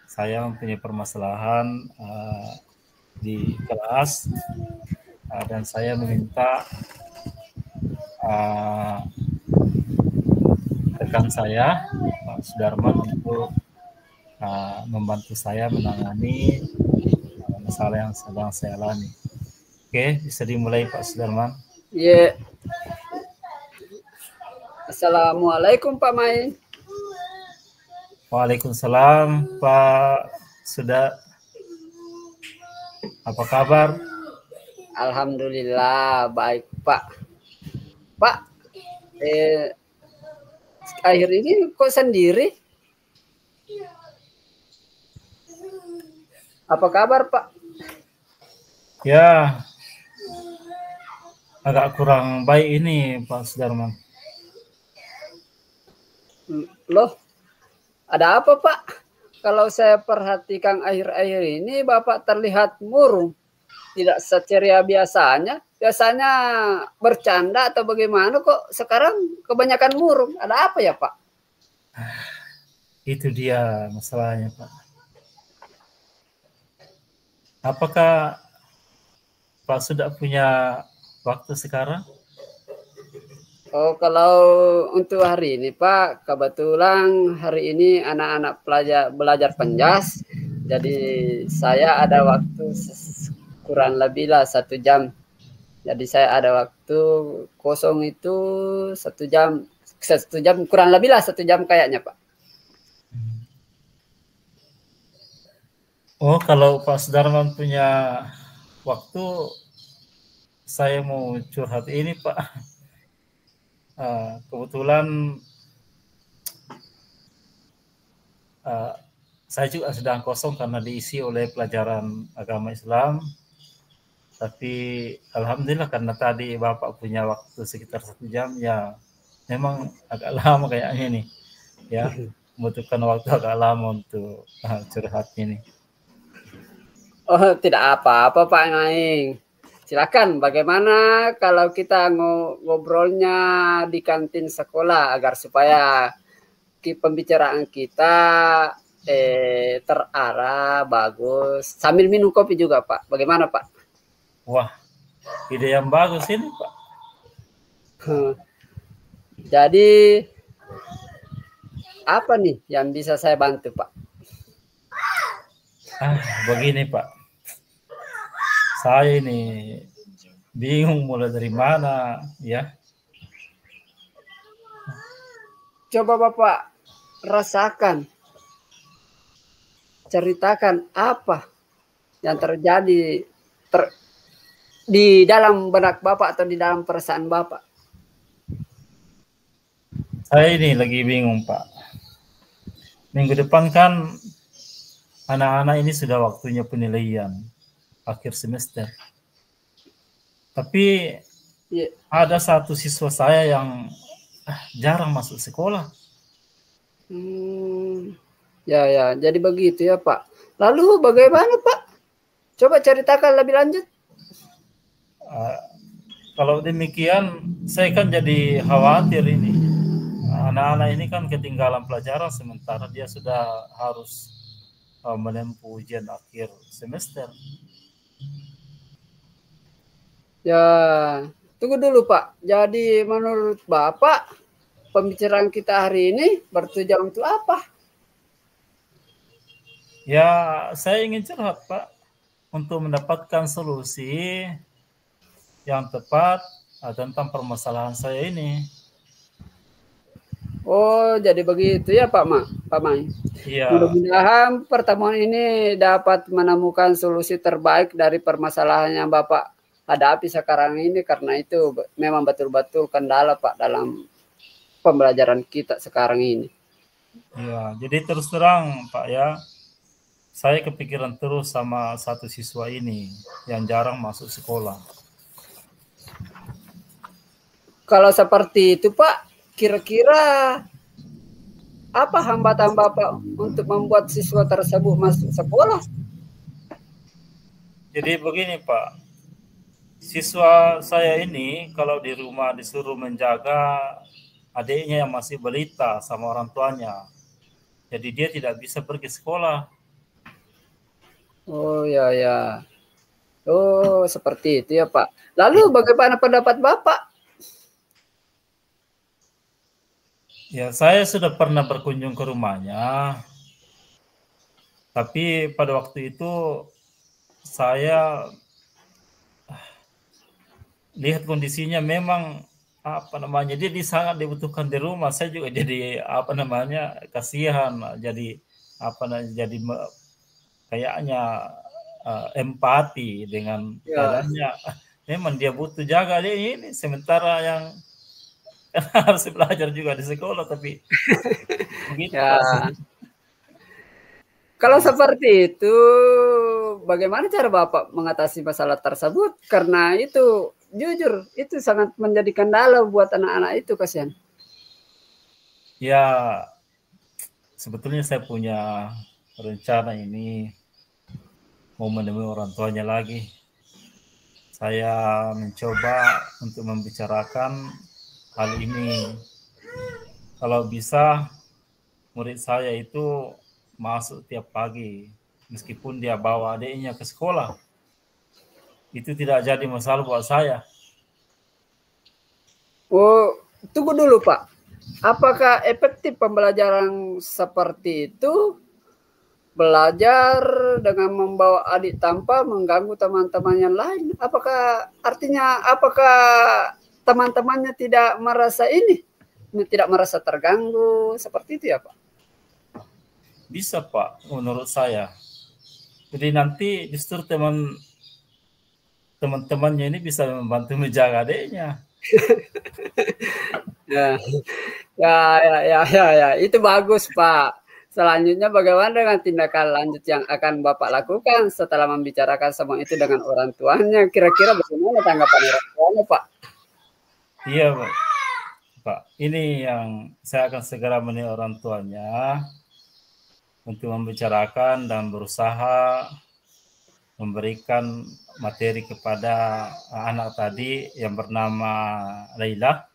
saya mempunyai permasalahan di kelas dan saya meminta rekan saya Pak Sudarman untuk membantu saya menangani masalah yang sedang saya alami. Oke, bisa dimulai Pak Sudarman. Iya. Assalamualaikum Pak Mai. Waalaikumsalam Pak Sudah. Apa kabar? Alhamdulillah baik Pak. Pak, akhir ini kok sendiri? Apa kabar Pak? Ya, agak kurang baik ini Pak Sudarman. Loh, ada apa Pak? Kalau saya perhatikan akhir-akhir ini Bapak terlihat murung. Tidak seceria biasanya. Biasanya bercanda atau bagaimana kok sekarang kebanyakan murung. Ada apa ya Pak? Itu dia masalahnya Pak. Apakah Pak sudah punya waktu sekarang? Oh, kalau untuk hari ini Pak, kebetulan hari ini anak-anak belajar penjas. Jadi saya ada waktu kurang lebih lah 1 jam. Jadi saya ada waktu kosong itu 1 jam. 1 jam kurang lebih lah 1 jam kayaknya Pak. Oh, kalau Pak Sudarman punya waktu, saya mau curhat ini Pak. Kebetulan saya juga sedang kosong karena diisi oleh pelajaran agama Islam. Tapi alhamdulillah karena tadi Bapak punya waktu sekitar 1 jam, ya memang agak lama kayaknya nih. Ya, membutuhkan waktu agak lama untuk curhat ini. Oh, tidak apa-apa Pak Naing. Silakan, bagaimana kalau kita ngobrolnya di kantin sekolah agar supaya pembicaraan kita terarah, bagus. Sambil minum kopi juga Pak. Bagaimana Pak? Wah, ide yang bagus ini Pak. Jadi apa nih yang bisa saya bantu Pak? Begini Pak. Saya ini bingung mulai dari mana ya. Coba Bapak rasakan, ceritakan apa yang terjadi di dalam benak Bapak atau di dalam perasaan Bapak. Saya ini lagi bingung Pak. Minggu depan kan anak-anak ini sudah waktunya penilaian akhir semester. Tapi ada satu siswa saya yang jarang masuk sekolah. Ya, jadi begitu ya Pak. Lalu bagaimana Pak? Coba ceritakan lebih lanjut. Kalau demikian, saya kan jadi khawatir ini. Anak-anak ini kan ketinggalan pelajaran sementara dia sudah harus menempuh ujian akhir semester. Ya, tunggu dulu Pak. Jadi menurut Bapak, pembicaraan kita hari ini bertujuan untuk apa? Ya, saya ingin curhat Pak untuk mendapatkan solusi yang tepat tentang permasalahan saya ini. Oh, jadi begitu ya Pak Mai. Iya. Mudah-mudahan pertemuan ini dapat menemukan solusi terbaik dari permasalahan yang Bapak hadapi sekarang ini, karena itu memang betul-betul kendala Pak dalam pembelajaran kita sekarang ini. Iya, jadi terus terang Pak ya, saya kepikiran terus sama satu siswa ini yang jarang masuk sekolah. Kalau seperti itu Pak, kira-kira apa hambatan Bapak untuk membuat siswa tersebut masuk sekolah? Jadi begini Pak, siswa saya ini kalau di rumah disuruh menjaga adiknya yang masih balita sama orang tuanya. Jadi dia tidak bisa pergi sekolah. Oh ya ya. Oh seperti itu ya Pak. Lalu bagaimana pendapat Bapak? Ya, saya sudah pernah berkunjung ke rumahnya, tapi pada waktu itu saya lihat kondisinya memang apa namanya, dia sangat dibutuhkan di rumah. Saya juga jadi apa namanya, kasihan, jadi apa namanya, jadi kayaknya empati dengan Ya, keadaannya. Memang dia butuh jaga dia ini, sementara yang harus belajar juga di sekolah, tapi begitu Pak. ya. Kalau seperti itu, bagaimana cara Bapak mengatasi masalah tersebut? Karena itu jujur itu sangat menjadi kendala buat anak-anak itu kasihan. Ya, sebetulnya saya punya rencana ini mau menemui orang tuanya lagi. Saya mencoba untuk membicarakan hal ini. Kalau bisa, murid saya itu masuk tiap pagi, meskipun dia bawa adiknya ke sekolah. Itu tidak jadi masalah buat saya. Oh, tunggu dulu Pak. Apakah efektif pembelajaran seperti itu? Belajar dengan membawa adik tanpa mengganggu teman-teman yang lain. Apakah teman-temannya tidak merasa ini, tidak merasa terganggu seperti itu ya Pak? Bisa Pak, menurut saya. Jadi nanti justru teman-temannya ini bisa membantu menjaga adiknya. Ya, ya, itu bagus Pak. Selanjutnya bagaimana dengan tindakan lanjut yang akan Bapak lakukan setelah membicarakan semua itu dengan orang tuanya? Kira-kira bagaimana tanggapan orang tuanya Pak? Iya Pak, ini yang saya akan segera menemui orang tuanya untuk membicarakan dan berusaha memberikan materi kepada anak tadi yang bernama Laila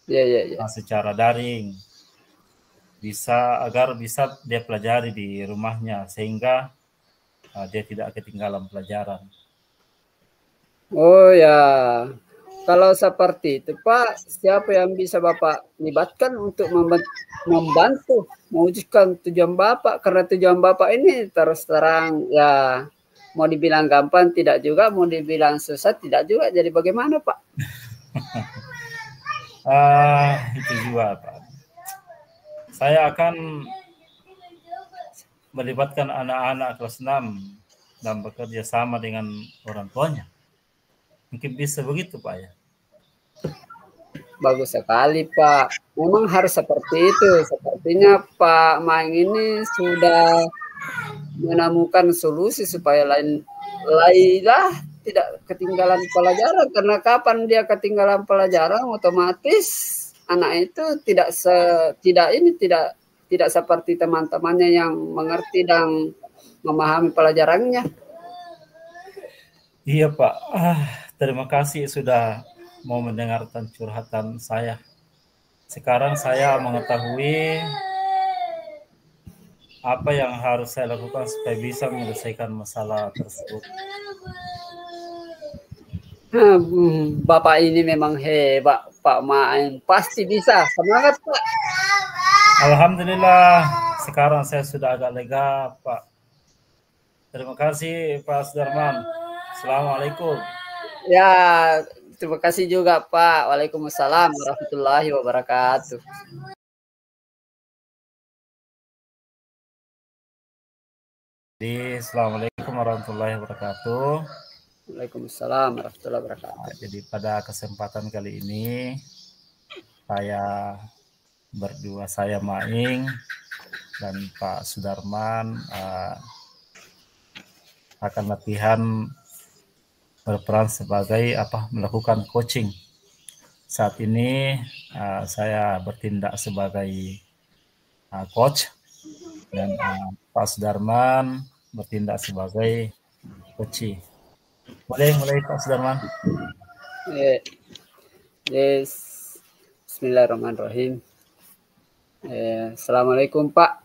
Ya. secara daring, agar bisa dia pelajari di rumahnya sehingga dia tidak ketinggalan pelajaran. Oh ya, kalau seperti itu Pak, siapa yang bisa Bapak libatkan untuk membantu mewujudkan tujuan Bapak? Karena tujuan Bapak ini terus terang ya, mau dibilang gampang tidak juga, mau dibilang susah tidak juga. Jadi bagaimana Pak? Itu juga Pak. Saya akan melibatkan anak-anak kelas 6 dan bekerja sama dengan orang tuanya. Mungkin bisa begitu Pak ya. Bagus sekali Pak. Memang harus seperti itu. Sepertinya Pak Maing ini sudah menemukan solusi supaya Laila tidak ketinggalan pelajaran, karena kapan dia ketinggalan pelajaran otomatis anak itu tidak seperti teman-temannya yang mengerti dan memahami pelajarannya. Iya Pak, terima kasih sudah mau mendengarkan curhatan saya. Sekarang saya mengetahui apa yang harus saya lakukan supaya bisa menyelesaikan masalah tersebut. Bapak ini memang hebat, Pak Main. Pasti bisa. Semangat, Pak. Alhamdulillah, sekarang saya sudah agak lega, Pak. Terima kasih, Pak Sudarman. Assalamualaikum. Ya, terima kasih juga, Pak. Waalaikumsalam warahmatullahi wabarakatuh. Jadi, Assalamualaikum warahmatullahi wabarakatuh. Waalaikumsalam warahmatullahi wabarakatuh. Jadi pada kesempatan kali ini saya berdua, saya Maing dan Pak Sudarman akan latihan berperan sebagai melakukan coaching. Saat ini saya bertindak sebagai coach dan Pak Sudarman bertindak sebagai coach. Mulai Pak Sudarman. Yes. Bismillahirrahmanirrahim. Assalamualaikum Pak.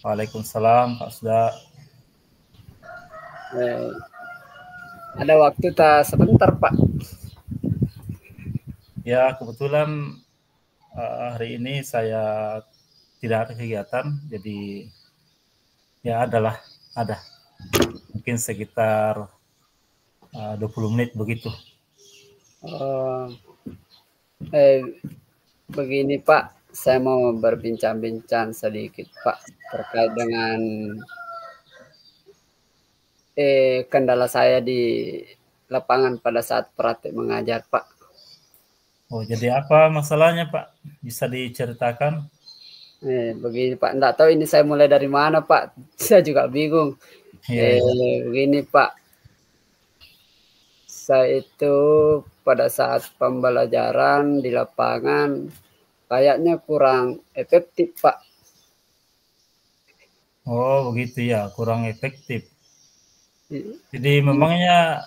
Waalaikumsalam Pak Sudar. Eh, ada waktu tak sebentar Pak. Ya, kebetulan hari ini saya tidak ada kegiatan, jadi ya ada mungkin sekitar 20 menit begitu. Oh, begini Pak, saya mau berbincang-bincang sedikit Pak terkait dengan kendala saya di lapangan pada saat praktik mengajar Pak. Oh, jadi apa masalahnya Pak? Bisa diceritakan? Begini Pak, enggak tahu ini saya mulai dari mana Pak. Saya juga bingung. Iya, iya. Begini Pak, saya itu pada saat pembelajaran di lapangan kayaknya kurang efektif Pak. Oh, begitu ya, kurang efektif. Jadi memangnya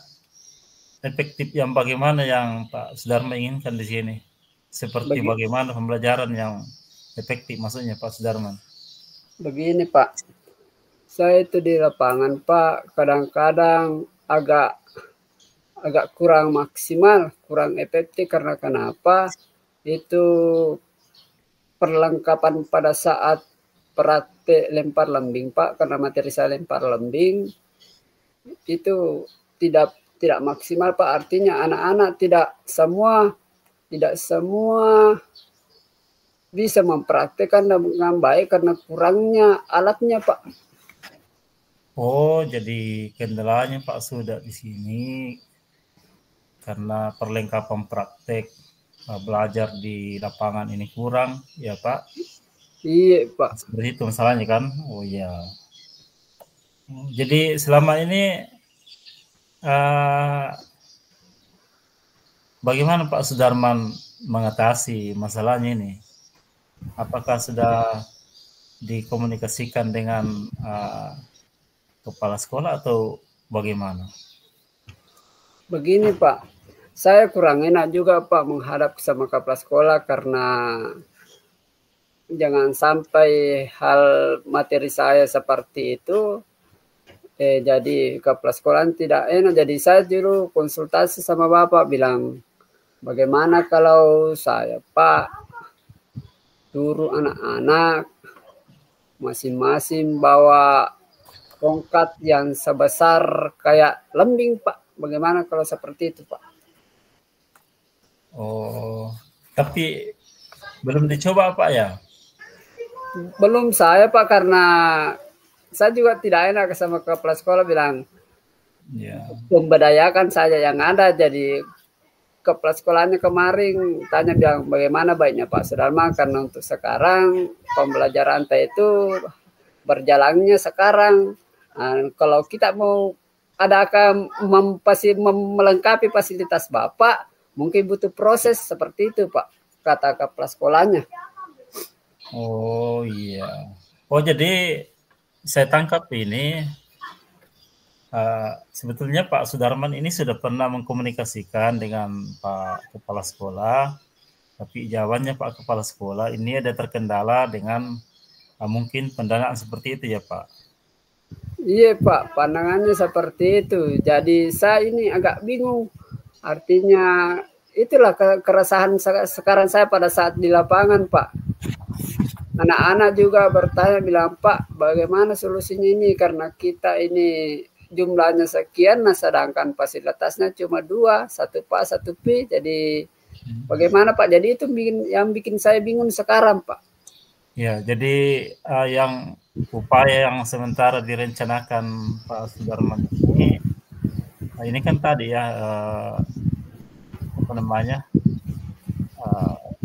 efektif yang bagaimana yang Pak Sudarma inginkan di sini? Seperti Begi- bagaimana pembelajaran yang efektif maksudnya Pak Sudarman? Begini Pak, saya itu di lapangan Pak kadang-kadang agak agak kurang maksimal, kurang efektif karena kenapa? Itu perlengkapan pada saat praktek lempar lembing Pak, karena materi saya lempar lembing itu tidak maksimal Pak. Artinya anak-anak tidak semua bisa mempraktekkan dengan baik karena kurangnya alatnya Pak. Oh, jadi kendalanya Pak sudah di sini karena perlengkapan praktek belajar di lapangan ini kurang, ya Pak. Iya Pak. Seperti itu masalahnya kan? Oh ya. Jadi selama ini uh, bagaimana Pak Sudarman mengatasi masalahnya ini? Apakah sudah dikomunikasikan dengan kepala sekolah atau bagaimana? Begini Pak, saya kurang enak juga Pak menghadap sama kepala sekolah karena jangan sampai hal materi saya seperti itu jadi kepala sekolah tidak enak. Jadi saya dulu konsultasi sama Bapak bilang, bagaimana kalau saya Pak suruh anak-anak masing-masing bawa tongkat yang sebesar kayak lembing Pak. Bagaimana kalau seperti itu Pak? Oh, tapi belum dicoba Pak ya? Belum saya Pak karena saya juga tidak enak sama kepala sekolah bilang Ya. memberdayakan saja yang ada. Jadi kepala sekolahnya kemarin tanya bilang bagaimana baiknya Pak Sudarma karena untuk sekarang pembelajaran itu berjalannya sekarang. Nah, kalau kita mau adakah melengkapi fasilitas Bapak, mungkin butuh proses seperti itu Pak, kata kepala sekolahnya. Oh iya. Oh jadi saya tangkap ini sebetulnya Pak Sudarman ini sudah pernah mengkomunikasikan dengan Pak Kepala Sekolah, tapi jawabannya Pak Kepala Sekolah ini ada terkendala dengan mungkin pendanaan seperti itu ya Pak. Iya Pak, pandangannya seperti itu. Jadi saya ini agak bingung. Artinya itulah keresahan sekarang saya pada saat di lapangan Pak. Anak-anak juga bertanya bilang Pak, bagaimana solusinya ini karena kita ini jumlahnya sekian, nah sedangkan fasilitasnya cuma 2, 1 Pak, 1 P. Jadi bagaimana Pak? Jadi itu yang bikin saya bingung sekarang Pak. Ya, jadi yang upaya yang sementara direncanakan Pak Sudarman ini kan tadi ya apa namanya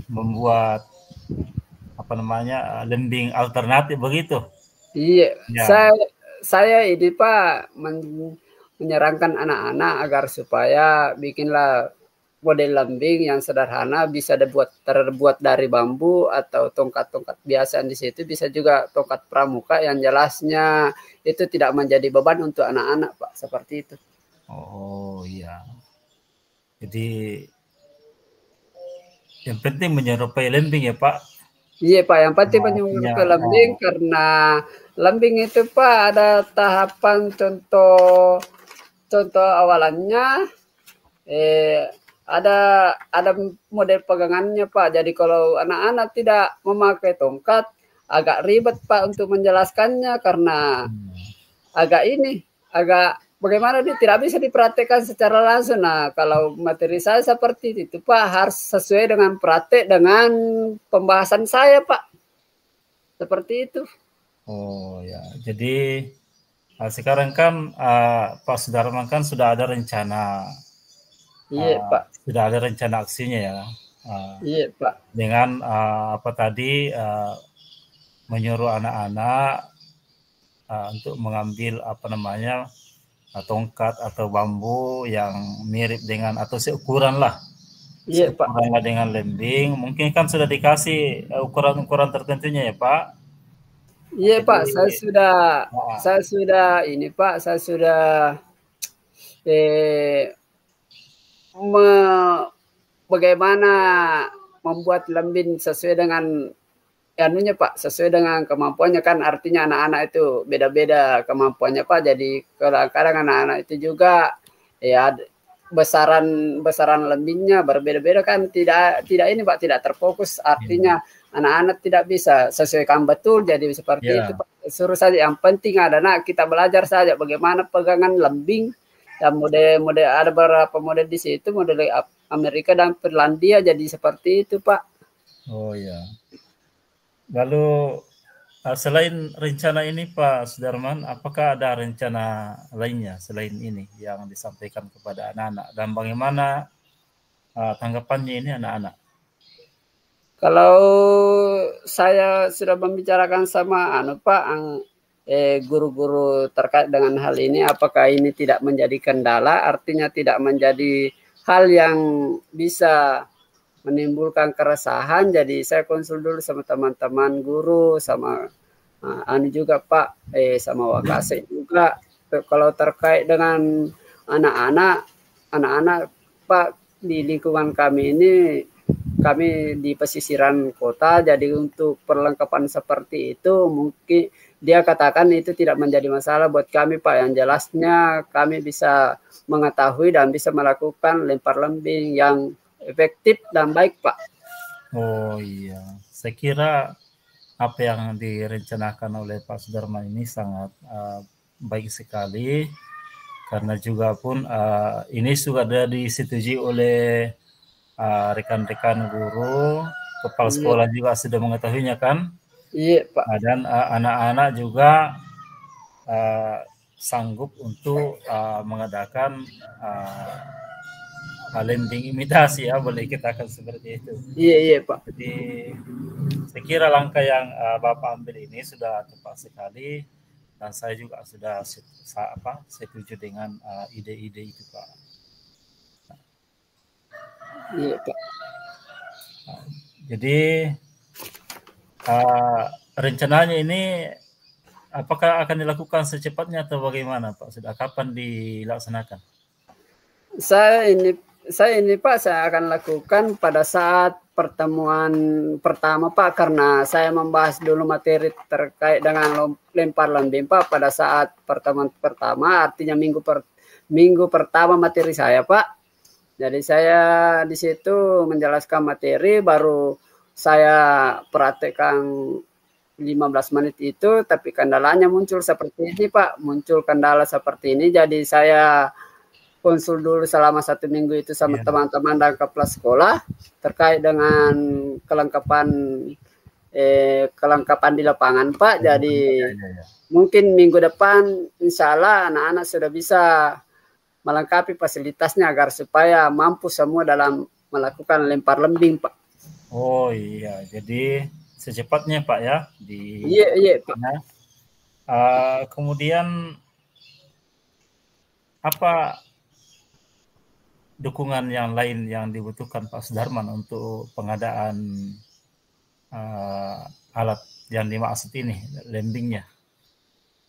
membuat apa namanya lembing alternatif begitu. Iya, Ya. saya ini Pak menyarankan anak-anak agar supaya bikinlah model lambing yang sederhana bisa terbuat dari bambu atau tongkat-tongkat biasa di situ, bisa juga tongkat pramuka yang jelasnya itu tidak menjadi beban untuk anak-anak Pak, seperti itu. Oh iya. Jadi yang penting menyerupai lembing ya Pak. Iya Pak, yang penting Nah, menyuruh artinya ke lembing karena lembing itu Pak ada tahapan contoh contoh awalannya, eh, ada model pegangannya Pak. Jadi kalau anak-anak tidak memakai tongkat, agak ribet Pak untuk menjelaskannya karena agak ini, agak bagaimana dia tidak bisa dipraktekkan secara langsung. Nah, kalau materi saya seperti itu Pak, harus sesuai dengan praktek dengan pembahasan saya Pak. Seperti itu. oh ya, jadi sekarang kan Pak Sudarman kan sudah ada rencana, Iya Pak. sudah ada rencana aksinya ya, uh, Iya Pak. dengan apa tadi menyuruh anak-anak untuk mengambil apa namanya tongkat atau bambu yang mirip dengan atau Iya Pak. seukurannya dengan lembing. Mungkin kan sudah dikasih ukuran-ukuran tertentunya ya Pak. Iya Pak, Jadi saya sudah ini Pak, saya sudah eh, me, bagaimana membuat lembing sesuai dengan anunya Pak, sesuai dengan kemampuannya kan artinya anak-anak itu beda-beda kemampuannya Pak. Jadi kadang-kadang anak-anak itu juga ya besaran besaran lembingnya berbeda-beda kan tidak ini Pak, tidak terfokus artinya anak-anak tidak bisa sesuaikan betul jadi seperti itu ya, Pak. Suruh saja yang penting ada kita belajar saja bagaimana pegangan lembing dan model-model ada beberapa model di situ model Amerika dan Finlandia jadi seperti itu Pak. oh ya. Lalu selain rencana ini Pak Sudarman, apakah ada rencana lainnya selain ini yang disampaikan kepada anak-anak dan bagaimana tanggapannya ini anak-anak? Kalau saya sudah membicarakan sama Pak, guru-guru terkait dengan hal ini, apakah ini tidak menjadi kendala, artinya tidak menjadi hal yang bisa menimbulkan keresahan. Jadi saya konsul dulu sama teman-teman guru, sama juga Pak, sama Wakase juga. Kalau terkait dengan anak-anak, anak-anak Pak di lingkungan kami ini kami di pesisiran kota, jadi untuk perlengkapan seperti itu mungkin dia katakan itu tidak menjadi masalah buat kami Pak. Yang jelasnya kami bisa mengetahui dan bisa melakukan lempar lembing yang efektif dan baik Pak. Oh iya, saya kira apa yang direncanakan oleh Pak Sudarman ini sangat baik sekali karena juga pun ini sudah disetujui oleh rekan-rekan guru, kepala Iya, sekolah juga sudah mengetahuinya kan, iya Pak. dan anak-anak juga sanggup untuk mengadakan landing imitasi ya, boleh kita akan seperti itu. Iya, iya Pak. Jadi saya kira langkah yang Bapak ambil ini sudah tepat sekali dan saya juga sudah setuju dengan ide-ide itu Pak. Iya Pak. Jadi rencananya ini apakah akan dilakukan secepatnya atau bagaimana Pak? Sudah kapan dilaksanakan? Saya ini Pak, saya akan lakukan pada saat pertemuan pertama Pak, karena saya membahas dulu materi terkait dengan lempar lembing Pak pada saat pertemuan pertama, artinya minggu pertama materi saya Pak. Jadi saya di situ menjelaskan materi, baru saya praktekkan 15 menit itu, tapi kendalanya muncul seperti ini Pak, muncul kendala seperti ini, jadi saya konsul dulu selama 1 minggu itu sama teman-teman dan kepala sekolah terkait dengan kelengkapan di lapangan Pak. Jadi mungkin minggu depan insya Allah anak-anak sudah bisa melengkapi fasilitasnya agar supaya mampu semua dalam melakukan lempar lembing Pak. Oh iya, jadi secepatnya Pak ya Iya Pak. Kemudian apa dukungan yang lain yang dibutuhkan Pak Sudarman untuk pengadaan alat yang dimaksud ini, lembingnya?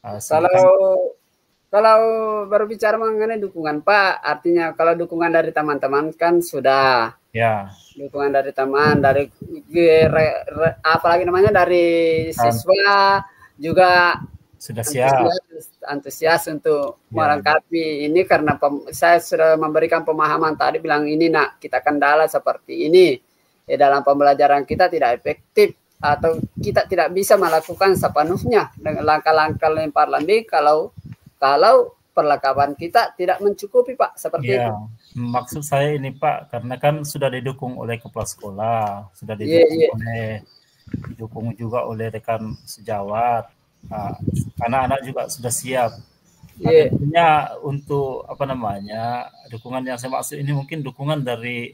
Kalau Kalau berbicara mengenai dukungan Pak, artinya kalau dukungan dari teman-teman kan sudah. Ya. Dukungan dari teman, dari apalagi namanya dari siswa juga sudah siap. Antusias untuk melengkapi ini karena saya sudah memberikan pemahaman tadi bilang ini nak kita kendala seperti ini dalam pembelajaran kita tidak efektif atau kita tidak bisa melakukan sepenuhnya dengan langkah-langkah lempar lembing kalau perlengkapan kita tidak mencukupi Pak seperti itu. Maksud saya ini Pak, karena kan sudah didukung oleh kepala sekolah, sudah didukung juga oleh rekan sejawat, anak-anak juga sudah siap. Tentunya untuk apa namanya dukungan yang saya maksud ini mungkin dukungan dari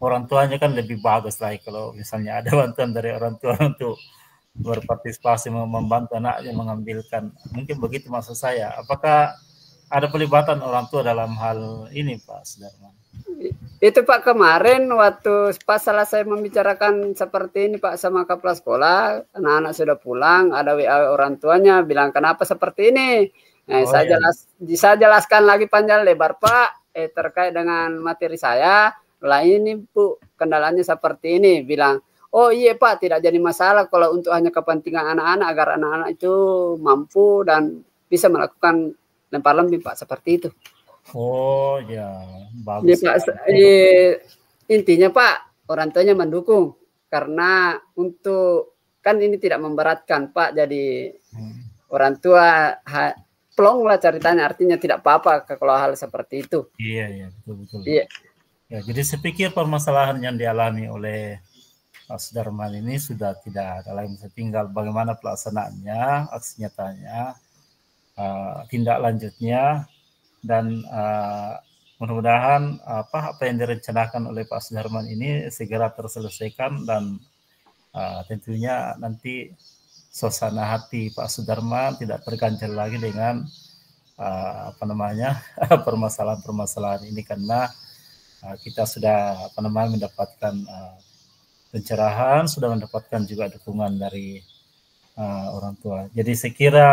orang tuanya kan lebih bagus lah kalau misalnya ada bantuan dari orang tua untuk berpartisipasi membantu anaknya mengambilkan, mungkin begitu maksud saya. Apakah ada pelibatan orang tua dalam hal ini Pak Sudarman? Itu Pak kemarin waktu pas selesai membicarakan seperti ini Pak sama kepala sekolah, anak-anak sudah pulang, ada WA orang tuanya bilang kenapa seperti ini. Nah, saya jelaskan lagi panjang lebar Pak terkait dengan materi saya. Lah ini Bu kendalanya seperti ini, bilang oh iya Pak tidak jadi masalah kalau untuk hanya kepentingan anak-anak agar anak-anak itu mampu dan bisa melakukan lempar lembing Pak seperti itu. Oh ya, bagus. Ya, Pak, intinya Pak orang tuanya mendukung karena untuk kan ini tidak memberatkan Pak, jadi orang tua plong lah ceritanya, artinya tidak apa-apa kalau hal seperti itu. Iya betul. Iya. Ya, jadi saya pikir permasalahan yang dialami oleh Pak Sudarman ini sudah tidak ada lagi, tinggal bagaimana pelaksanaannya, aksi nyatanya, tindak lanjutnya, dan mudah-mudahan apa yang direncanakan oleh Pak Sudarman ini segera terselesaikan dan tentunya nanti suasana hati Pak Sudarman tidak terganjal lagi dengan permasalahan-permasalahan ini, karena kita sudah mendapatkan pencerahan, sudah mendapatkan juga dukungan dari orang tua. Jadi saya kira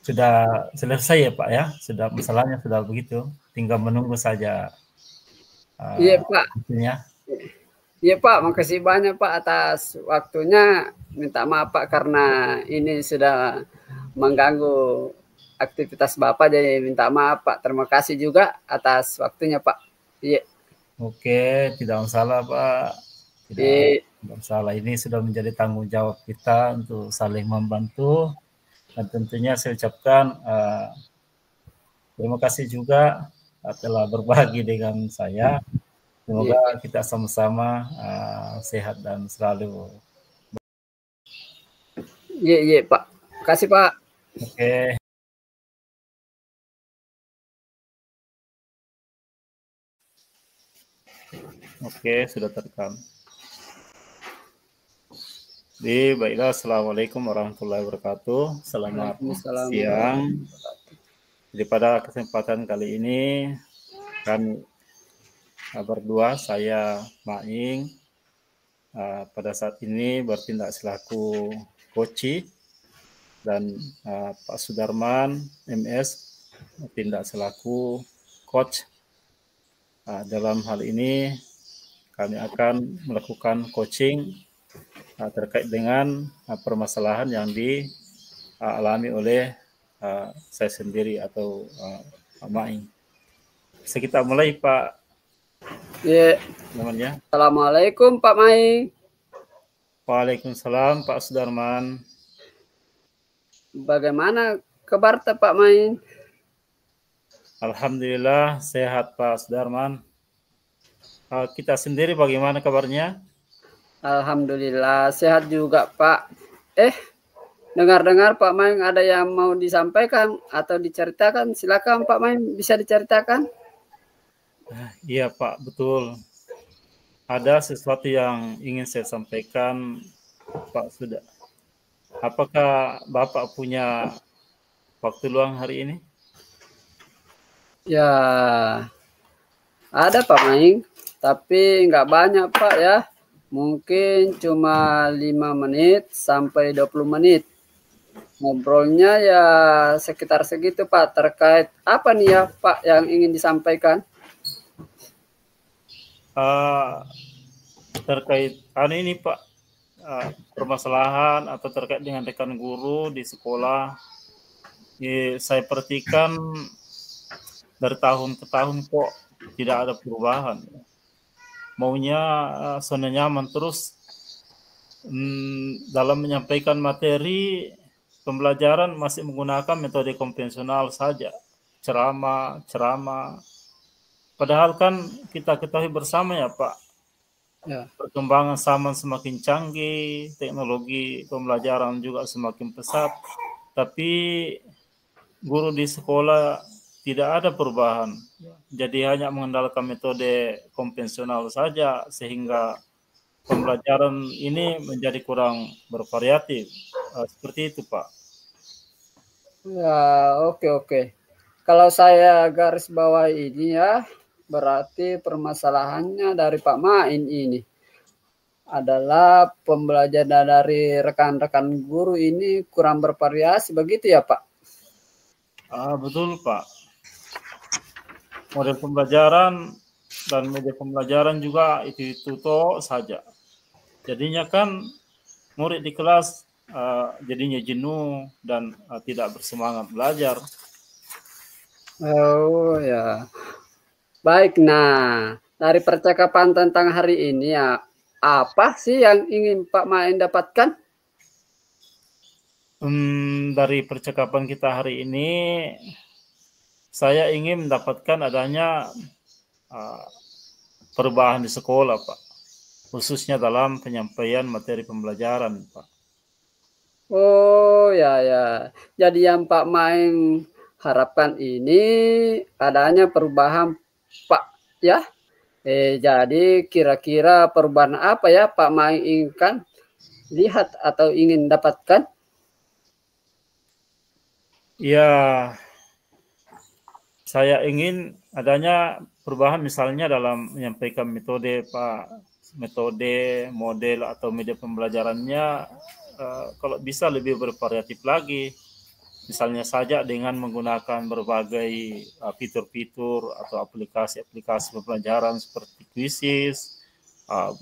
sudah selesai ya Pak ya, sudah masalahnya sudah begitu, tinggal menunggu saja. Iya Pak. Iya Pak, makasih banyak Pak atas waktunya. Minta maaf Pak karena ini sudah mengganggu aktivitas Bapak, jadi minta maaf Pak. Terima kasih juga atas waktunya Pak. Iya. Oke, tidak masalah Pak. Tidak masalah, ini sudah menjadi tanggung jawab kita untuk saling membantu. Dan tentunya saya ucapkan terima kasih juga telah berbagi dengan saya. Semoga kita sama-sama sehat dan selalu. Iya Pak. Terima kasih Pak. Oke, sudah terekam. Baiklah, assalamualaikum warahmatullahi wabarakatuh. Selamat siang. Jadi pada kesempatan kali ini kami berdua, saya Maing, pada saat ini bertindak selaku coach, dan Pak Sudarman MS bertindak selaku coach. Dalam hal ini kami akan melakukan coaching terkait dengan permasalahan yang dialami oleh saya sendiri atau Pak Maing. Bisa kita mulai Pak? Iya. Namanya. Assalamualaikum Pak Maing. Waalaikumsalam Pak Sudarman. Bagaimana kabar Pak Maing? Alhamdulillah sehat Pak Sudarman. Kita sendiri bagaimana kabarnya? Alhamdulillah sehat juga Pak. Dengar-dengar Pak Maing ada yang mau disampaikan atau diceritakan, silakan Pak Maing, bisa diceritakan? Iya Pak, betul. Ada sesuatu yang ingin saya sampaikan Pak Sudah. Apakah Bapak punya waktu luang hari ini? Ya, ada Pak Maing, tapi nggak banyak Pak ya. Mungkin cuma 5 menit sampai 20 menit. ngobrolnya ya sekitar segitu Pak. Terkait apa nih ya Pak yang ingin disampaikan? Terkait ini Pak, permasalahan atau terkait dengan rekan guru di sekolah, saya perhatikan dari tahun ke tahun kok tidak ada perubahan. Maunya zona nyaman terus dalam menyampaikan materi pembelajaran masih menggunakan metode konvensional saja, ceramah. Padahal kan kita ketahui bersama ya Pak, Ya. perkembangan zaman semakin canggih, teknologi pembelajaran juga semakin pesat, tapi guru di sekolah tidak ada perubahan. Jadi hanya mengandalkan metode konvensional saja sehingga pembelajaran ini menjadi kurang bervariatif. Seperti itu Pak. Ya, oke. Kalau saya garis bawah ini ya, berarti permasalahannya dari Pak Main ini adalah pembelajaran dari rekan-rekan guru ini kurang bervariasi, begitu ya Pak? Betul Pak. Model pembelajaran dan media pembelajaran juga itu toh saja. Jadinya kan murid di kelas jadinya jenuh dan tidak bersemangat belajar. Oh ya. Baik, nah dari percakapan tentang hari ini ya, apa sih yang ingin Pak Main dapatkan? Dari percakapan kita hari ini, saya ingin mendapatkan adanya perubahan di sekolah, Pak. Khususnya dalam penyampaian materi pembelajaran, Pak. Oh ya. Jadi yang Pak Main harapkan ini adanya perubahan Pak ya. Jadi kira-kira perubahan apa ya Pak Main inginkan lihat atau ingin dapatkan? Ya, saya ingin adanya perubahan misalnya dalam menyampaikan metode, Pak. Metode, model, atau media pembelajarannya kalau bisa lebih bervariatif lagi. Misalnya saja dengan menggunakan berbagai fitur-fitur atau aplikasi-aplikasi pembelajaran seperti Quizzes,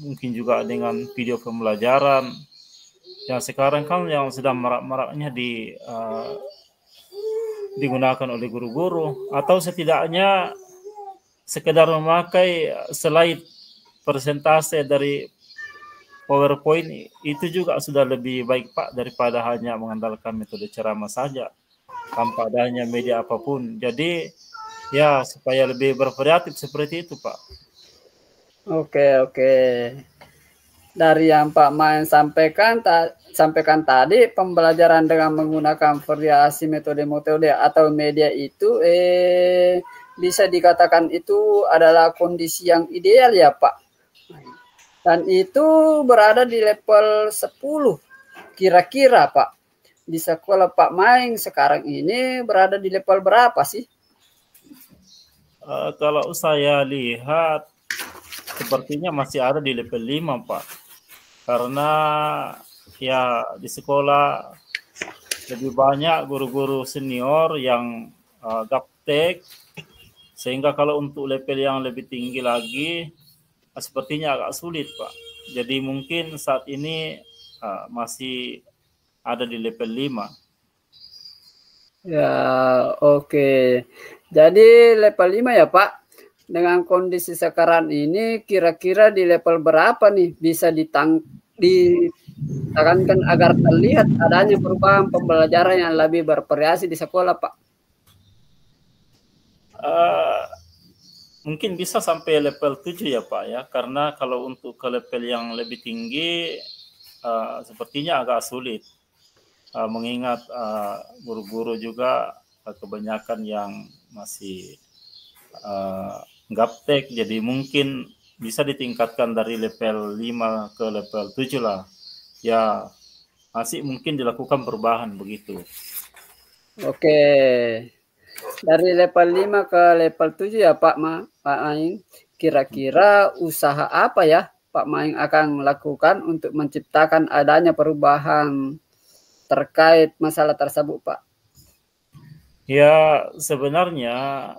mungkin juga dengan video pembelajaran. Yang sekarang kan yang sedang marak-maraknya digunakan oleh guru-guru, atau setidaknya sekedar memakai slide persentase dari PowerPoint itu juga sudah lebih baik Pak daripada hanya mengandalkan metode ceramah saja tanpa adanya media apapun. Jadi ya supaya lebih bervariatif seperti itu Pak. Oke. Dari yang Pak Main sampaikan tadi, pembelajaran dengan menggunakan variasi metode-metode atau media itu bisa dikatakan itu adalah kondisi yang ideal ya Pak. Dan itu berada di level 10. Kira-kira Pak, di sekolah Pak Main sekarang ini berada di level berapa sih? Kalau saya lihat sepertinya masih ada di level 5 Pak. Karena ya di sekolah lebih banyak guru-guru senior yang gaptek, sehingga kalau untuk level yang lebih tinggi lagi sepertinya agak sulit Pak. Jadi mungkin saat ini masih ada di level 5. Ya, oke. Jadi level 5 ya Pak. Dengan kondisi sekarang ini kira-kira di level berapa nih bisa ditekankan agar terlihat adanya perubahan pembelajaran yang lebih bervariasi di sekolah Pak? Mungkin bisa sampai level 7 ya Pak ya, karena kalau untuk ke level yang lebih tinggi sepertinya agak sulit, mengingat guru-guru juga kebanyakan yang masih gaptek, jadi mungkin bisa ditingkatkan dari level 5 ke level 7 lah. Ya, masih mungkin dilakukan perubahan begitu. Oke. Dari level 5 ke level 7 ya Pak Maing. Kira-kira usaha apa ya Pak Maing akan lakukan untuk menciptakan adanya perubahan terkait masalah tersebut, Pak? Ya, sebenarnya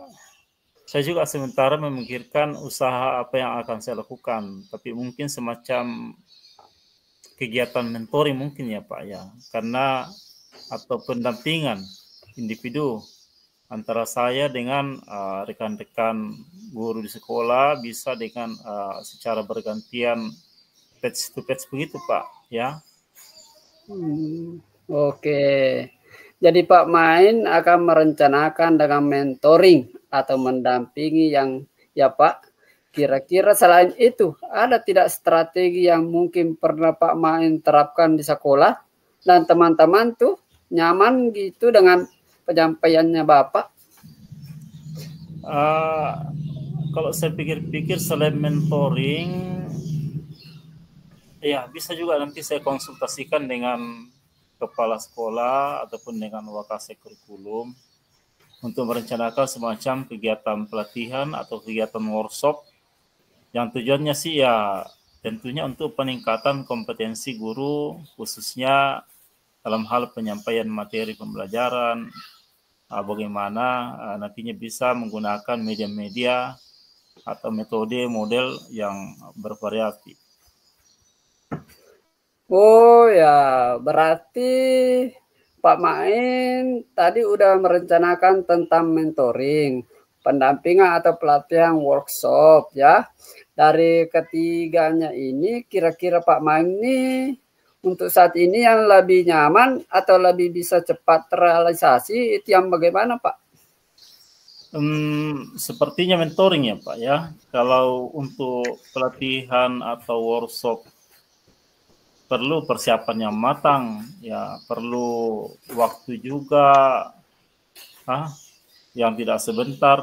saya juga sementara memikirkan usaha apa yang akan saya lakukan, tapi mungkin semacam kegiatan mentoring mungkin ya Pak ya, karena atau pendampingan individu antara saya dengan rekan-rekan guru di sekolah bisa dengan secara bergantian batch to batch begitu Pak ya. Oke. Jadi Pak Main akan merencanakan dengan mentoring atau mendampingi yang ya Pak. Kira-kira selain itu ada tidak strategi yang mungkin pernah Pak Main terapkan di sekolah dan teman-teman tuh nyaman gitu dengan penyampaiannya Bapak? Kalau saya pikir-pikir selain mentoring, ya bisa juga nanti saya konsultasikan dengan kepala sekolah ataupun dengan wakase kurikulum untuk merencanakan semacam kegiatan pelatihan atau kegiatan workshop yang tujuannya sih ya tentunya untuk peningkatan kompetensi guru khususnya dalam hal penyampaian materi pembelajaran, bagaimana nantinya bisa menggunakan media-media atau metode model yang bervariasi. Oh ya, berarti Pak Main tadi udah merencanakan tentang mentoring, pendampingan atau pelatihan workshop ya. Dari ketiganya ini kira-kira Pak Main ini untuk saat ini yang lebih nyaman atau lebih bisa cepat terrealisasi itu yang bagaimana Pak? Sepertinya mentoring ya Pak ya. Kalau untuk pelatihan atau workshop perlu persiapan yang matang, ya perlu waktu juga, yang tidak sebentar,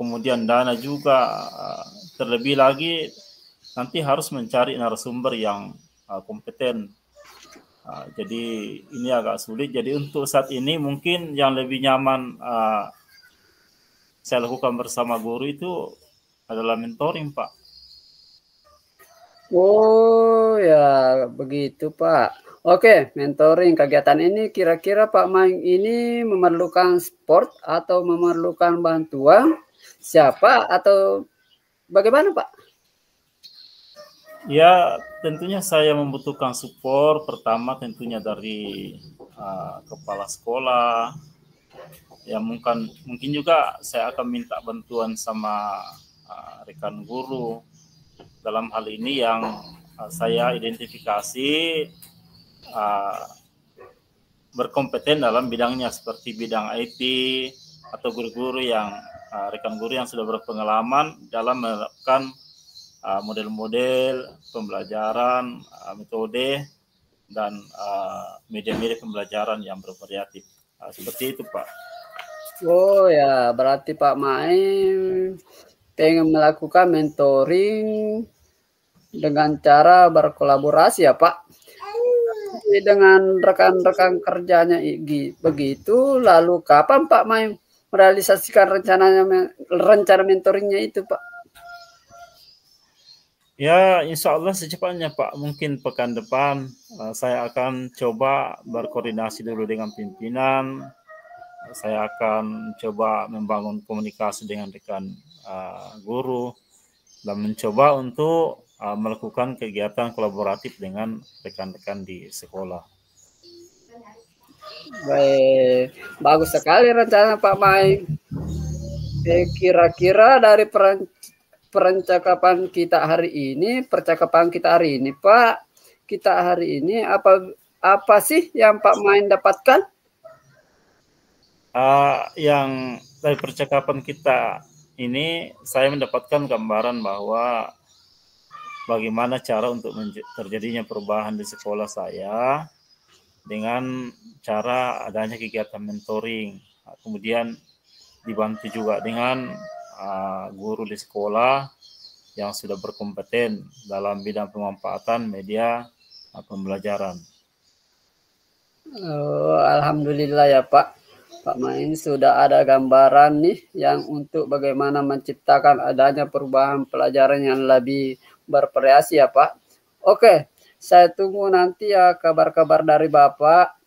kemudian dana juga, terlebih lagi nanti harus mencari narasumber yang kompeten. Jadi ini agak sulit. Jadi untuk saat ini mungkin yang lebih nyaman saya lakukan bersama guru itu adalah mentoring, Pak. Oh ya, begitu Pak. Oke, mentoring kegiatan ini kira-kira Pak Maing ini memerlukan support atau memerlukan bantuan siapa atau bagaimana Pak? Ya, tentunya saya membutuhkan support pertama tentunya dari kepala sekolah. Ya mungkin juga saya akan minta bantuan sama rekan guru dalam hal ini yang saya identifikasi berkompeten dalam bidangnya seperti bidang IT atau guru-guru yang rekan guru yang sudah berpengalaman dalam menerapkan model-model pembelajaran, metode dan media-media pembelajaran yang bervariatif. Seperti itu, Pak. Oh ya, berarti Pak Maing pengen melakukan mentoring dengan cara berkolaborasi ya Pak. Dengan rekan-rekan kerjanya begitu, lalu kapan Pak Main merealisasikan rencana mentoringnya itu Pak? Ya, insya Allah secepatnya Pak. Mungkin pekan depan saya akan coba berkoordinasi dulu dengan pimpinan. Saya akan coba membangun komunikasi dengan rekan guru dan mencoba untuk melakukan kegiatan kolaboratif dengan rekan-rekan di sekolah. Baik, bagus sekali rencana Pak Main. Kira-kira dari percakapan kita hari ini, Pak, kita hari ini apa sih yang Pak Main dapatkan? Yang dari percakapan kita ini saya mendapatkan gambaran bahwa bagaimana cara untuk terjadinya perubahan di sekolah saya dengan cara adanya kegiatan mentoring, kemudian dibantu juga dengan guru di sekolah yang sudah berkompeten dalam bidang pemanfaatan media pembelajaran. Alhamdulillah ya Pak. Pak Main sudah ada gambaran nih yang untuk bagaimana menciptakan adanya perubahan pelajaran yang lebih bervariasi ya Pak. Oke, saya tunggu nanti ya kabar-kabar dari Bapak.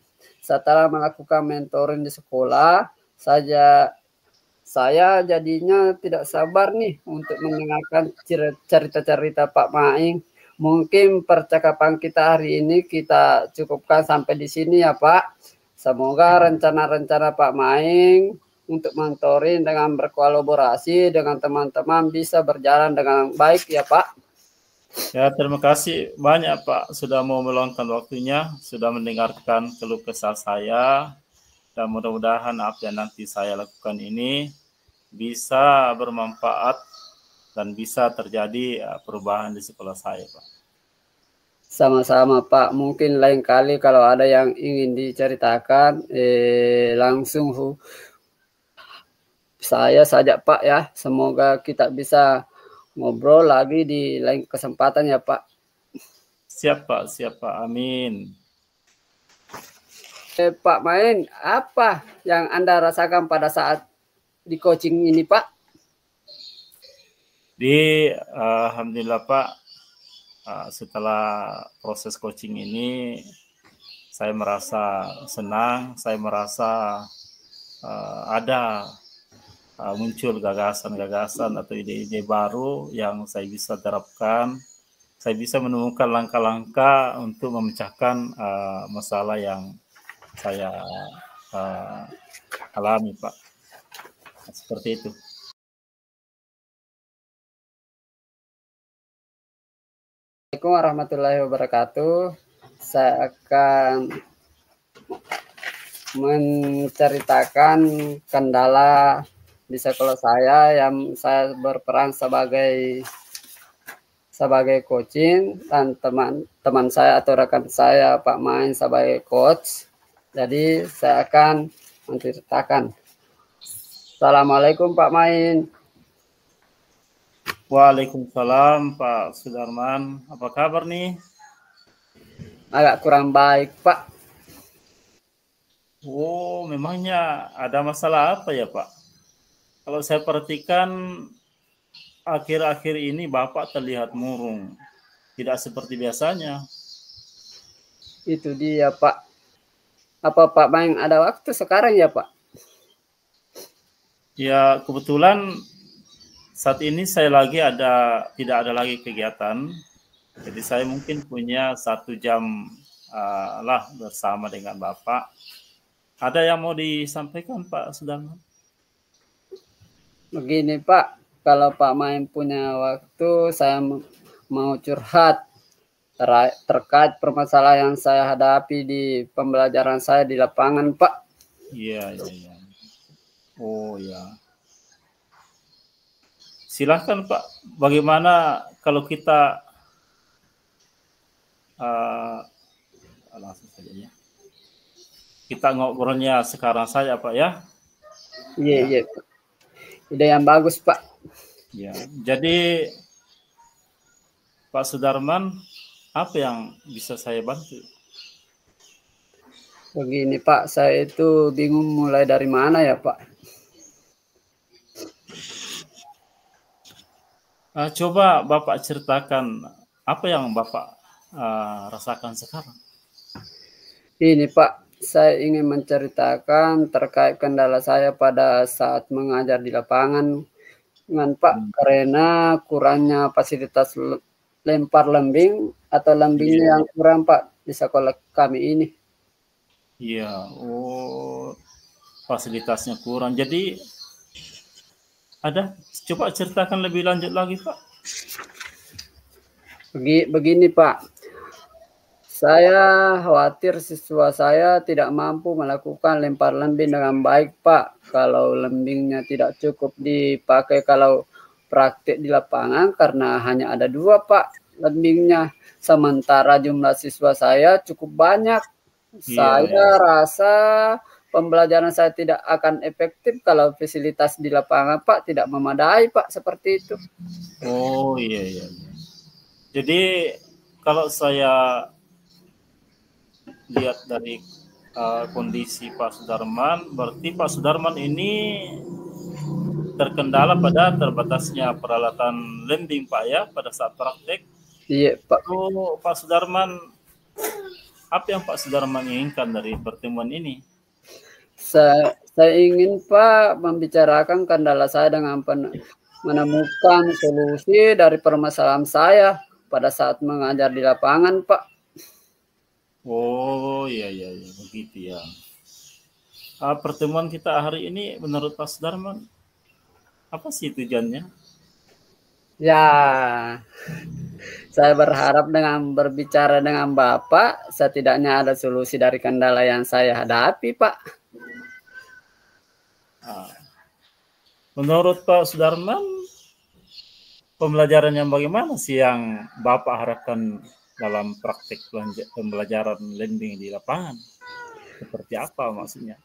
setelah melakukan mentoring di sekolah, saya jadinya tidak sabar nih untuk mendengarkan cerita-cerita Pak Maing. Mungkin percakapan kita hari ini kita cukupkan sampai di sini ya Pak. Semoga rencana-rencana Pak Maing untuk mentoring dengan berkolaborasi dengan teman-teman bisa berjalan dengan baik ya Pak. Ya, terima kasih banyak Pak sudah mau meluangkan waktunya, sudah mendengarkan keluh kesah saya, dan mudah-mudahan apa yang nanti saya lakukan ini bisa bermanfaat dan bisa terjadi perubahan di sekolah saya, Pak. Sama-sama Pak, mungkin lain kali kalau ada yang ingin diceritakan langsung saya saja Pak ya. Semoga kita bisa ngobrol lagi di lain kesempatan ya Pak. Siap Pak, amin. Pak Main, apa yang Anda rasakan pada saat di coaching ini Pak? Alhamdulillah Pak, setelah proses coaching ini saya merasa senang, saya merasa ada muncul gagasan-gagasan atau ide-ide baru yang saya bisa terapkan. Saya bisa menemukan langkah-langkah untuk memecahkan masalah yang saya alami, Pak. Seperti itu. Assalamualaikum warahmatullahi wabarakatuh. Saya akan menceritakan kendala di sekolah saya yang saya berperan sebagai coaching dan teman saya atau rekan saya Pak Main sebagai coach. Jadi saya akan menceritakan. Assalamualaikum Pak Main. Waalaikumsalam Pak Sudarman. Apa kabar nih? Agak kurang baik Pak. Oh, memangnya ada masalah apa ya Pak? Kalau saya perhatikan akhir-akhir ini Bapak terlihat murung, tidak seperti biasanya. Itu dia Pak. Apa Pak Main ada waktu sekarang ya Pak? Ya kebetulan saat ini saya tidak ada lagi kegiatan, jadi saya mungkin punya 1 jam lah bersama dengan Bapak. Ada yang mau disampaikan Pak Sudarman? Begini Pak, kalau Pak Main punya waktu, saya mau curhat terkait permasalahan yang saya hadapi di pembelajaran saya di lapangan Pak. Iya. Oh ya. Silahkan Pak, bagaimana kalau kita langsung saja ya. Kita ngobrolnya sekarang saja Pak ya. Iya. Ide yang bagus Pak. Ya, jadi Pak Sudarman, apa yang bisa saya bantu? Begini Pak, saya itu bingung mulai dari mana ya Pak. Coba Bapak ceritakan apa yang Bapak rasakan sekarang. Ini Pak, saya ingin menceritakan terkait kendala saya pada saat mengajar di lapangan dengan Pak, karena kurangnya fasilitas lempar lembing atau lembingnya yang kurang Pak di sekolah kami ini. Iya, fasilitasnya kurang. Jadi coba ceritakan lebih lanjut lagi Pak. Begini Pak, saya khawatir siswa saya tidak mampu melakukan lempar lembing dengan baik Pak. Kalau lembingnya tidak cukup dipakai kalau praktik di lapangan karena hanya ada 2 Pak lembingnya. Sementara jumlah siswa saya cukup banyak. Saya rasa pembelajaran saya tidak akan efektif kalau fasilitas di lapangan Pak tidak memadai Pak, seperti itu. Oh iya. Jadi kalau saya lihat dari kondisi Pak Sudarman, berarti Pak Sudarman ini terkendala pada terbatasnya peralatan lembing Pak ya pada saat praktek. Iya Pak. Pak Sudarman apa yang Pak Sudarman inginkan dari pertemuan ini? Saya ingin Pak membicarakan kendala saya dengan menemukan solusi dari permasalahan saya pada saat mengajar di lapangan, Pak. Oh iya begitu ya. Pertemuan kita hari ini menurut Pak Sudarman apa sih tujuannya? Ya, saya berharap dengan berbicara dengan Bapak, setidaknya ada solusi dari kendala yang saya hadapi, Pak. Menurut Pak Sudarman, pembelajaran yang bagaimana sih yang Bapak harapkan dalam praktek pembelajaran lending di lapangan? Seperti apa maksudnya?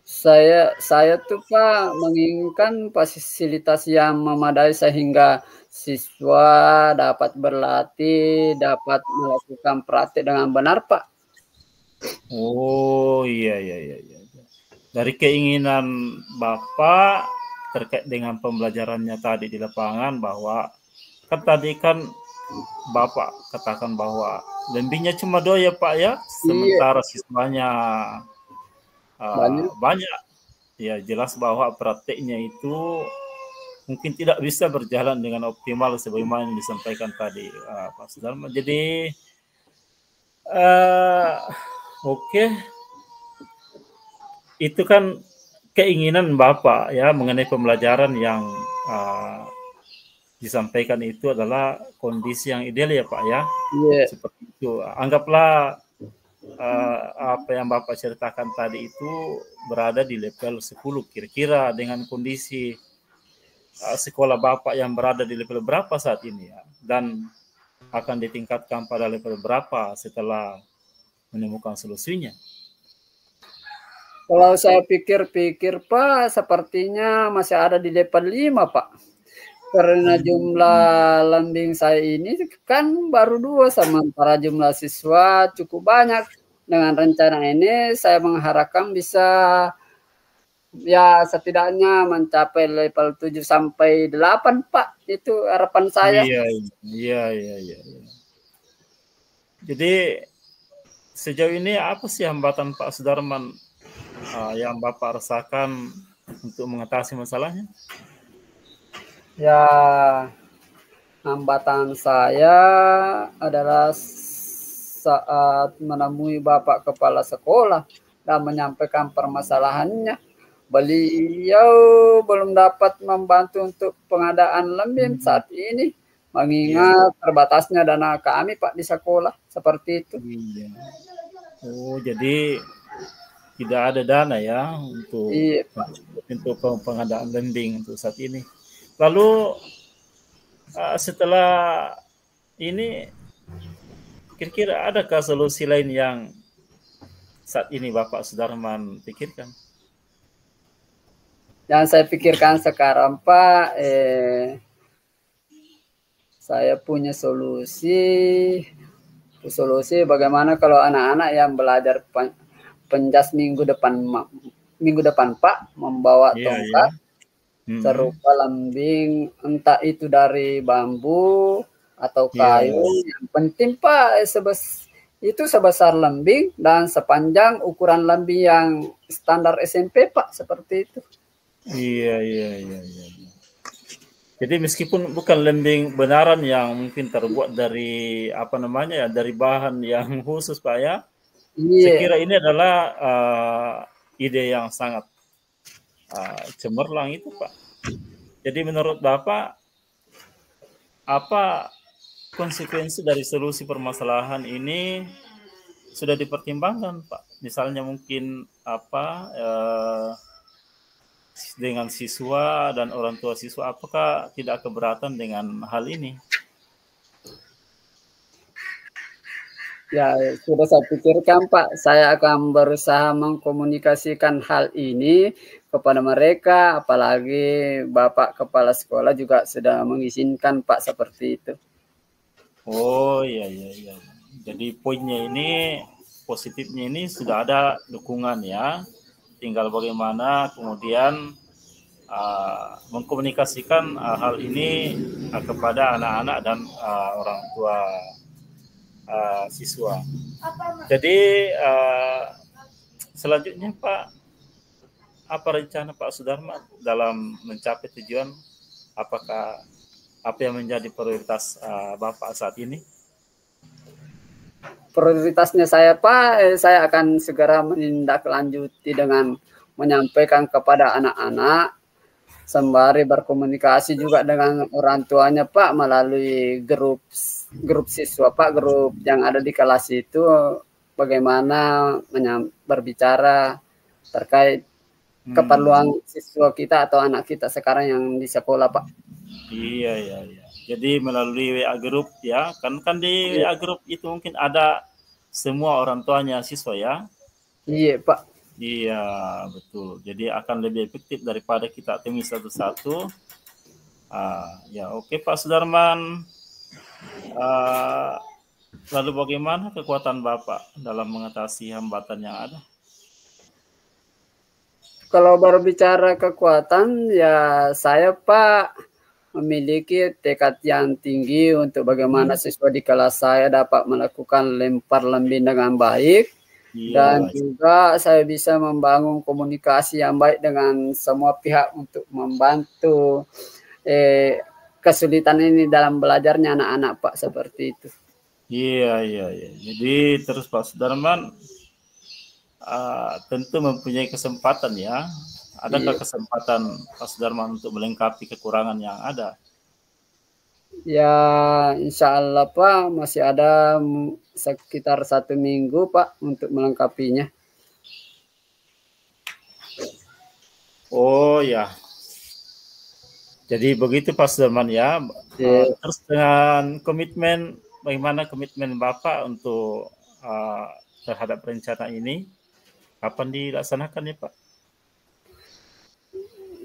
Saya tuh Pak menginginkan fasilitas yang memadai sehingga siswa dapat berlatih, dapat melakukan praktik dengan benar, Pak. Oh iya. Dari keinginan Bapak terkait dengan pembelajarannya tadi di lapangan, bahwa kan tadi kan Bapak katakan bahwa lembingnya cuma 2 ya Pak ya, sementara siswanya banyak. Ya jelas bahwa prakteknya itu mungkin tidak bisa berjalan dengan optimal sebagaimana yang disampaikan tadi Pak Sudarman. Jadi oke. Itu kan keinginan Bapak ya mengenai pembelajaran yang disampaikan itu adalah kondisi yang ideal ya Pak ya. Seperti itu. Anggaplah apa yang Bapak ceritakan tadi itu berada di level 10 kira-kira dengan kondisi sekolah Bapak yang berada di level berapa saat ini ya, dan akan ditingkatkan pada level berapa setelah menemukan solusinya. Kalau saya pikir-pikir Pak, sepertinya masih ada di level 5 Pak. Karena jumlah lembing saya ini kan baru 2, sementara jumlah siswa cukup banyak. Dengan rencana ini saya mengharapkan bisa ya setidaknya mencapai level 7 sampai 8 Pak. Itu harapan saya. Iya. Jadi sejauh ini apa sih hambatan Pak Sudarman yang Bapak rasakan untuk mengatasi masalahnya? Ya, hambatan saya adalah saat menemui Bapak Kepala Sekolah dan menyampaikan permasalahannya. Beliau belum dapat membantu untuk pengadaan lembing saat ini, mengingat terbatasnya dana kami Pak di sekolah, seperti itu. Iya. Oh, jadi tidak ada dana ya untuk pengadaan lembing untuk saat ini. Lalu setelah ini kira-kira adakah solusi lain yang saat ini Bapak Sudarman pikirkan? Yang saya pikirkan sekarang Pak, saya punya solusi bagaimana kalau anak-anak yang belajar penjas minggu depan Pak membawa tongkat serupa lembing, entah itu dari bambu atau kayu. Yang penting Pak itu sebesar lembing dan sepanjang ukuran lembing yang standar SMP Pak, seperti itu. Iya. Jadi meskipun bukan lembing benaran yang mungkin terbuat dari dari bahan yang khusus Pak ya, saya kira ini adalah ide yang sangat cemerlang itu Pak. Jadi menurut Bapak apa konsekuensi dari solusi permasalahan ini sudah dipertimbangkan Pak? Misalnya mungkin dengan siswa dan orang tua siswa, apakah tidak keberatan dengan hal ini? Ya, sudah saya pikirkan Pak, saya akan berusaha mengkomunikasikan hal ini kepada mereka, apalagi Bapak Kepala Sekolah juga sudah mengizinkan Pak seperti itu. Oh iya. Jadi poinnya ini, positifnya ini sudah ada dukungan ya. Tinggal bagaimana kemudian mengkomunikasikan hal ini kepada anak-anak dan orang tua siswa. Jadi selanjutnya Pak, apa rencana Pak Sudarman dalam mencapai tujuan? Apakah apa yang menjadi prioritas Bapak saat ini? Prioritasnya saya Pak, saya akan segera menindaklanjuti dengan menyampaikan kepada anak-anak, sembari berkomunikasi juga dengan orang tuanya Pak melalui grup siswa Pak, grup yang ada di kelas itu, bagaimana berbicara terkait keperluan siswa kita atau anak kita sekarang yang di sekolah Pak. Iya. Jadi melalui WA group ya, kan di WA group itu mungkin ada semua orang tuanya siswa ya. Iya Pak. Iya betul. Jadi akan lebih efektif daripada kita temui satu-satu. Ya oke Pak Sudarman. Lalu bagaimana kekuatan Bapak dalam mengatasi hambatan yang ada? Kalau berbicara kekuatan, ya saya Pak memiliki tekad yang tinggi untuk bagaimana siswa di kelas saya dapat melakukan lempar lembing dengan baik. Dan juga saya bisa membangun komunikasi yang baik dengan semua pihak untuk membantu kesulitan ini dalam belajarnya anak-anak Pak, seperti itu. Iya. Jadi terus Pak Sudarman tentu mempunyai kesempatan ya. Adakah kesempatan Pak Sudarman untuk melengkapi kekurangan yang ada? Ya, insya Allah Pak, masih ada sekitar 1 minggu Pak untuk melengkapinya. Oh ya, jadi begitu Pak Sudarman ya. Terus dengan komitmen, bagaimana komitmen Bapak untuk terhadap rencana ini? Kapan dilaksanakan ya Pak?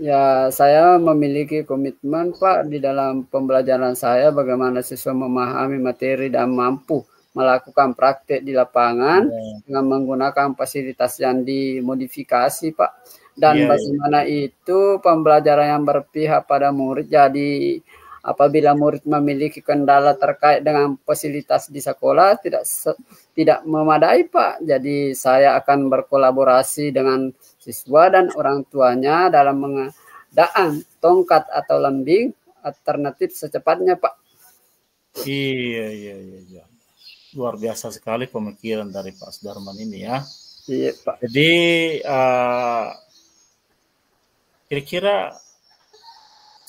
Ya, saya memiliki komitmen Pak di dalam pembelajaran saya bagaimana siswa memahami materi dan mampu melakukan praktek di lapangan dengan menggunakan fasilitas yang dimodifikasi Pak. Dan bagaimana itu pembelajaran yang berpihak pada murid. Jadi apabila murid memiliki kendala terkait dengan fasilitas di sekolah tidak memadai Pak. Jadi saya akan berkolaborasi dengan siswa dan orang tuanya dalam mengadaan tongkat atau lembing alternatif secepatnya Pak. Iya. Luar biasa sekali pemikiran dari Pak Sudarman ini ya. Iya Pak. Jadi kira-kira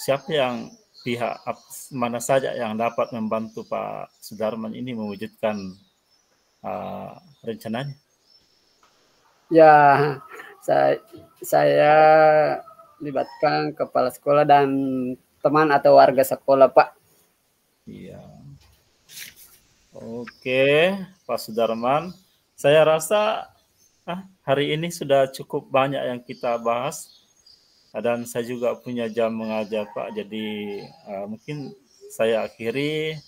siapa yang pihak mana saja yang dapat membantu Pak Sudarman ini mewujudkan rencananya? Ya, saya libatkan kepala sekolah dan teman atau warga sekolah Pak. Iya. Oke, Pak Sudarman. Saya rasa hari ini sudah cukup banyak yang kita bahas. Dan saya juga punya jam mengajar Pak. Jadi mungkin saya akhiri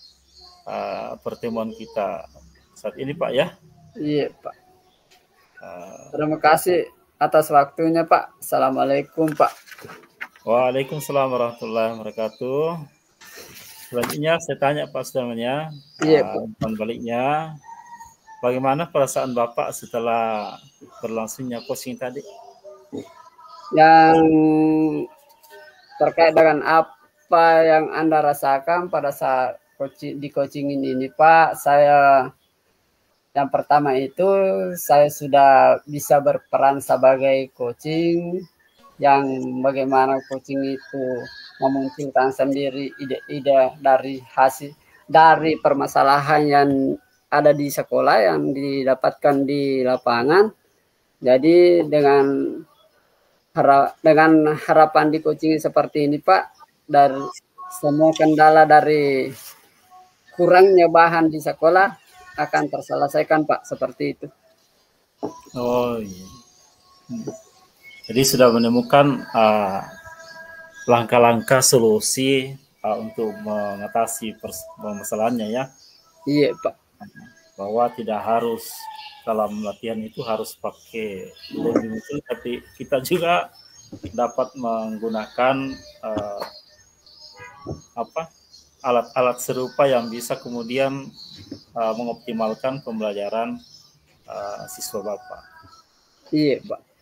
pertemuan kita saat ini Pak ya. Iya Pak. Terima kasih atas waktunya Pak. Assalamualaikum Pak. Waalaikumsalam warahmatullahi wabarakatuh. Selanjutnya saya tanya Pak Sudarman ya. Baliknya, bagaimana perasaan Bapak setelah berlangsungnya coaching tadi? Yang terkait dengan apa yang Anda rasakan pada saat di coaching ini Pak, saya yang pertama itu saya sudah bisa berperan sebagai coaching, yang bagaimana coaching itu memunculkan sendiri ide-ide dari permasalahan yang ada di sekolah yang didapatkan di lapangan. Jadi dengan harapan di coaching seperti ini Pak, dari semua kendala dari kurangnya bahan di sekolah akan terselesaikan Pak, seperti itu. Oh iya. Jadi sudah menemukan langkah-langkah solusi untuk mengatasi permasalahannya ya. Iya Pak. Bahwa tidak harus dalam latihan itu harus pakai lembing itu, tapi kita juga dapat menggunakan alat-alat serupa yang bisa kemudian mengoptimalkan pembelajaran siswa Bapak. Iya, Pak.